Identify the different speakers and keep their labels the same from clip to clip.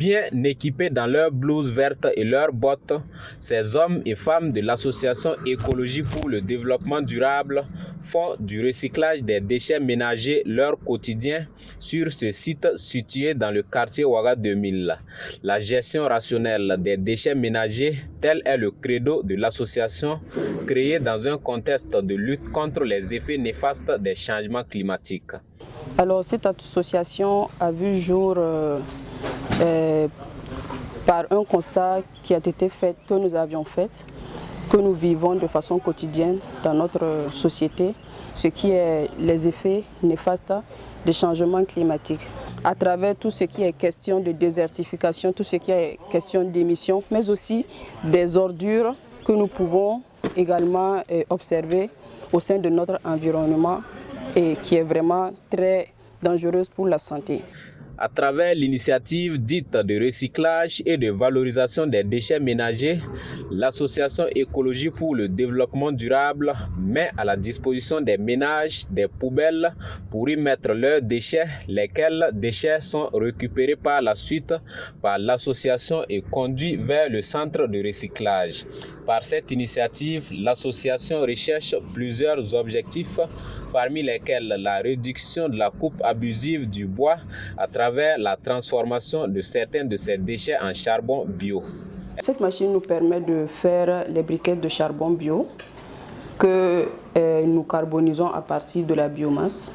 Speaker 1: Bien équipés dans leurs blouses vertes et leurs bottes, ces hommes et femmes de l'association Écologie pour le développement durable font du recyclage des déchets ménagers leur quotidien sur ce site situé dans le quartier Ouaga 2000. La gestion rationnelle des déchets ménagers, tel est le credo de l'association créée dans un contexte de lutte contre les effets néfastes des changements climatiques.
Speaker 2: Alors cette association a vu jour par un constat qui a été fait, que nous avions fait, que nous vivons de façon quotidienne dans notre société, ce qui est les effets néfastes des changements climatiques. À travers tout ce qui est question de désertification, tout ce qui est question d'émissions, mais aussi des ordures que nous pouvons également observer au sein de notre environnement et qui est vraiment très dangereuse pour la santé.
Speaker 1: À travers l'initiative dite de recyclage et de valorisation des déchets ménagers, l'association Écologie pour le développement durable met à la disposition des ménages des poubelles pour y mettre leurs déchets, lesquels déchets sont récupérés par la suite par l'association et conduits vers le centre de recyclage. Par cette initiative, l'association recherche plusieurs objectifs, parmi lesquels la réduction de la coupe abusive du bois à travers la transformation de certains de ces déchets en charbon bio.
Speaker 2: Cette machine nous permet de faire les briquettes de charbon bio que nous carbonisons à partir de la biomasse,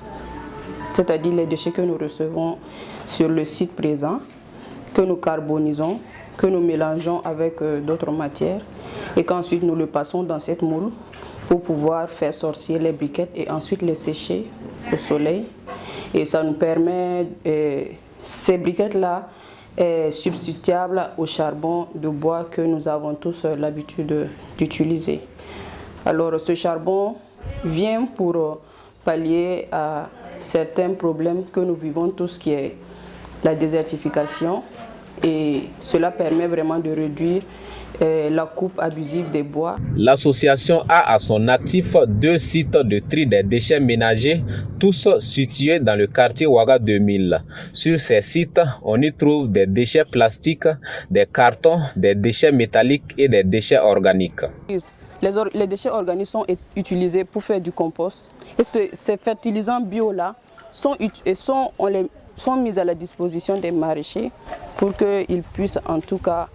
Speaker 2: c'est-à-dire les déchets que nous recevons sur le site présent, que nous carbonisons, que nous mélangeons avec d'autres matières et qu'ensuite nous le passons dans cette moule pour pouvoir faire sortir les briquettes et ensuite les sécher au soleil. Et ça nous permet, ces briquettes-là, substituables au charbon de bois que nous avons tous l'habitude d'utiliser. Alors ce charbon vient pour pallier à certains problèmes que nous vivons tous, qui est la désertification, et cela permet vraiment de réduire la coupe abusive des bois.
Speaker 1: L'association a à son actif 2 sites de tri des déchets ménagers, tous situés dans le quartier Ouaga 2000. Sur ces sites, on y trouve des déchets plastiques, des cartons, des déchets métalliques et des déchets organiques.
Speaker 2: Les déchets organiques sont utilisés pour faire du compost. Et ces fertilisants bio-là sont mis à la disposition des maraîchers pour qu'ils puissent en tout cas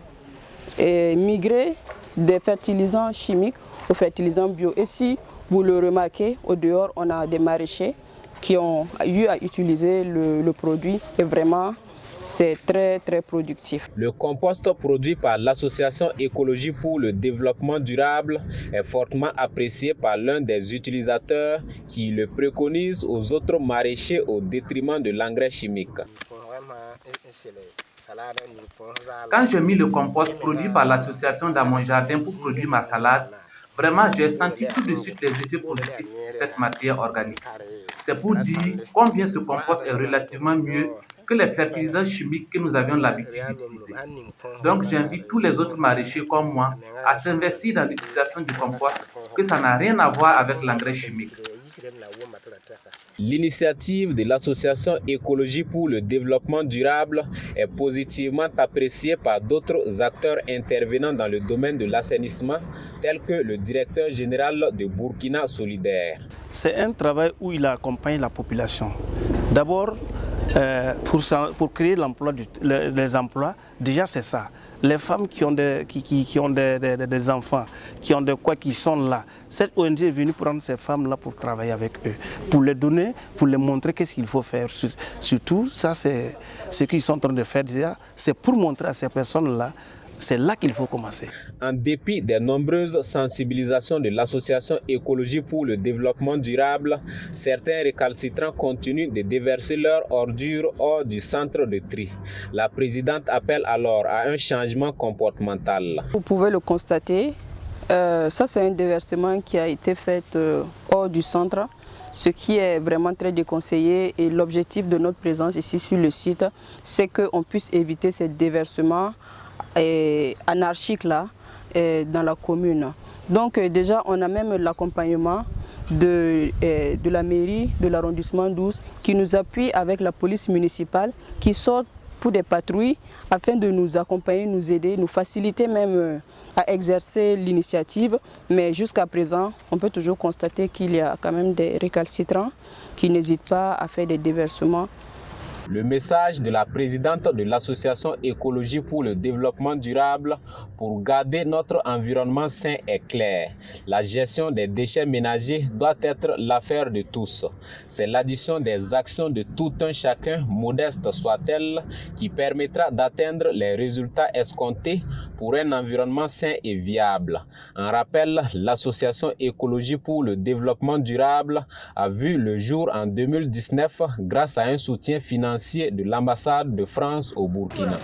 Speaker 2: migrer des fertilisants chimiques aux fertilisants bio. Et si vous le remarquez, au dehors, on a des maraîchers qui ont eu à utiliser le produit et vraiment, c'est très très productif.
Speaker 1: Le compost produit par l'association Écologie pour le développement durable est fortement apprécié par l'un des utilisateurs qui le préconise aux autres maraîchers au détriment de l'engrais chimique.
Speaker 3: Quand j'ai mis le compost produit par l'association dans mon jardin pour produire ma salade, vraiment j'ai senti tout de suite les effets positifs de cette matière organique. C'est pour dire combien ce compost est relativement mieux que les fertilisants chimiques que nous avions l'habitude d'utiliser. Donc j'invite tous les autres maraîchers comme moi à s'investir dans l'utilisation du compost, que ça n'a rien à voir avec l'engrais chimique.
Speaker 1: L'initiative de l'association Écologie pour le développement durable est positivement appréciée par d'autres acteurs intervenant dans le domaine de l'assainissement, tels que le directeur général de Burkina Solidaire.
Speaker 4: C'est un travail où il accompagne la population. D'abord, pour créer les emplois, déjà c'est ça. Les femmes qui ont des enfants, qui sont là, cette ONG est venue prendre ces femmes-là pour travailler avec eux, pour les donner, pour les montrer qu'est-ce qu'il faut faire. Surtout, ça c'est ce qu'ils sont en train de faire déjà, c'est pour montrer à ces personnes-là. C'est là qu'il faut commencer.
Speaker 1: En dépit des nombreuses sensibilisations de l'association Écologie pour le développement durable, certains récalcitrants continuent de déverser leurs ordures hors du centre de tri. La présidente appelle alors à un changement comportemental.
Speaker 2: Vous pouvez le constater, ça c'est un déversement qui a été fait hors du centre, ce qui est vraiment très déconseillé, et l'objectif de notre présence ici sur le site, c'est qu'on puisse éviter ces déversements anarchique là dans la commune. Donc déjà on a même l'accompagnement de la mairie de l'arrondissement 12 qui nous appuie avec la police municipale qui sort pour des patrouilles afin de nous accompagner, nous aider, nous faciliter même à exercer l'initiative. Mais jusqu'à présent, on peut toujours constater qu'il y a quand même des récalcitrants qui n'hésitent pas à faire des déversements.
Speaker 1: Le message de la présidente de l'association Écologie pour le développement durable pour garder notre environnement sain est clair. La gestion des déchets ménagers doit être l'affaire de tous. C'est l'addition des actions de tout un chacun, modeste soit-elle, qui permettra d'atteindre les résultats escomptés pour un environnement sain et viable. En rappel, l'association Écologie pour le développement durable a vu le jour en 2019 grâce à un soutien financier de l'ambassade de France au Burkina.